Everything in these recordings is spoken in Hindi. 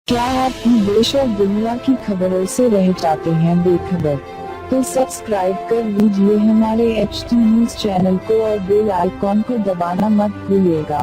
क्या आप भी देश और दुनिया की खबरों से रह जाते हैं बेखबर? तो सब्सक्राइब कर लीजिए हमारे HT न्यूज चैनल को और बेल आइकॉन को दबाना मत भूलिएगा।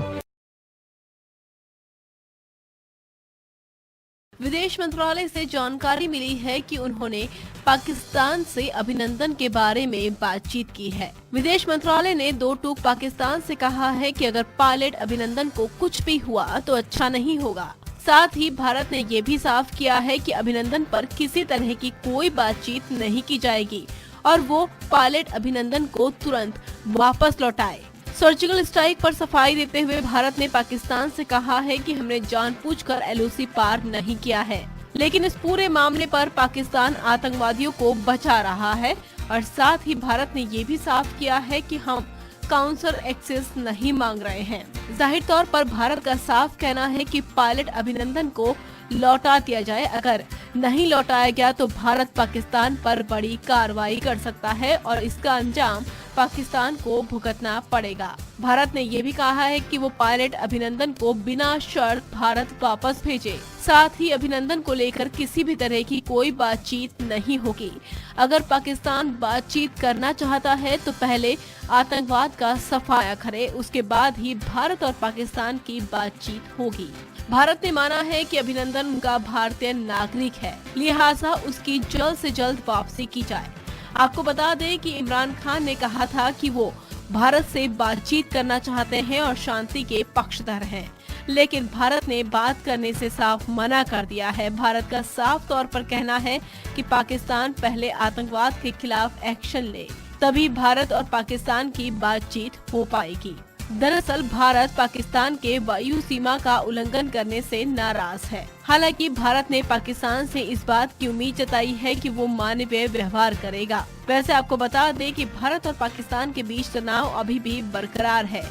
विदेश मंत्रालय से जानकारी मिली है कि उन्होंने पाकिस्तान से अभिनंदन के बारे में बातचीत की है। विदेश मंत्रालय ने दो टूक पाकिस्तान से कहा है कि अगर पायलट अभिनंदन को कुछ भी हुआ तो अच्छा नहीं होगा। साथ ही भारत ने ये भी साफ किया है कि अभिनंदन पर किसी तरह की कोई बातचीत नहीं की जाएगी और वो पायलट अभिनंदन को तुरंत वापस लौटाए। सर्जिकल स्ट्राइक पर सफाई देते हुए भारत ने पाकिस्तान से कहा है कि हमने जानबूझकर LOC पार नहीं किया है, लेकिन इस पूरे मामले पर पाकिस्तान आतंकवादियों को बचा रहा है और साथ ही भारत ने ये भी साफ किया है कि हम काउंसर एक्सेस नहीं मांग रहे हैं। जाहिर तौर पर भारत का साफ कहना है कि पायलट अभिनंदन को लौटा दिया जाए। अगर नहीं लौटाया गया तो भारत पाकिस्तान पर बड़ी कार्रवाई कर सकता है और इसका अंजाम पाकिस्तान को भुगतना पड़ेगा। भारत ने ये भी कहा है कि वो पायलट अभिनंदन को बिना शर्त भारत वापस भेजे। साथ ही अभिनंदन को लेकर किसी भी तरह की कोई बातचीत नहीं होगी। अगर पाकिस्तान बातचीत करना चाहता है तो पहले आतंकवाद का सफाया करे, उसके बाद ही भारत और पाकिस्तान की बातचीत होगी। भारत ने माना है कि अभिनंदन उनका भारतीय नागरिक है, लिहाजा उसकी जल्द से जल्द वापसी की जाए। आपको बता दें कि इमरान खान ने कहा था कि वो भारत से बातचीत करना चाहते हैं और शांति के पक्षधर हैं, लेकिन भारत ने बात करने से साफ मना कर दिया है। भारत का साफ तौर पर कहना है कि पाकिस्तान पहले आतंकवाद के खिलाफ एक्शन ले, तभी भारत और पाकिस्तान की बातचीत हो पाएगी। दरअसल भारत पाकिस्तान के वायु सीमा का उल्लंघन करने से नाराज है। हालांकि भारत ने पाकिस्तान से इस बात की उम्मीद जताई है कि वो मानवीय व्यवहार करेगा। वैसे आपको बता दें कि भारत और पाकिस्तान के बीच तनाव अभी भी बरकरार है।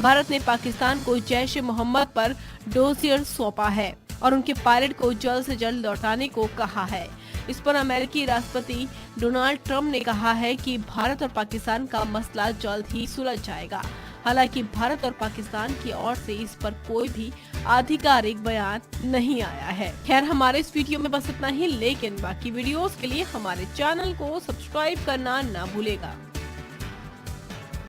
भारत ने पाकिस्तान को जैश-ए-मोहम्मद पर डोसियर सौंपा है और उनके पायलट को जल्द से जल्द लौटाने को कहा है। इस पर अमेरिकी राष्ट्रपति डोनाल्ड ट्रंप ने कहा है कि भारत और पाकिस्तान का मसला जल्द ही सुलझ जाएगा। हालांकि भारत और पाकिस्तान की ओर से इस पर कोई भी आधिकारिक बयान नहीं आया है। खैर, हमारे इस वीडियो में बस इतना ही, लेकिन बाकी वीडियोस के लिए हमारे चैनल को सब्सक्राइब करना ना भूलेगा।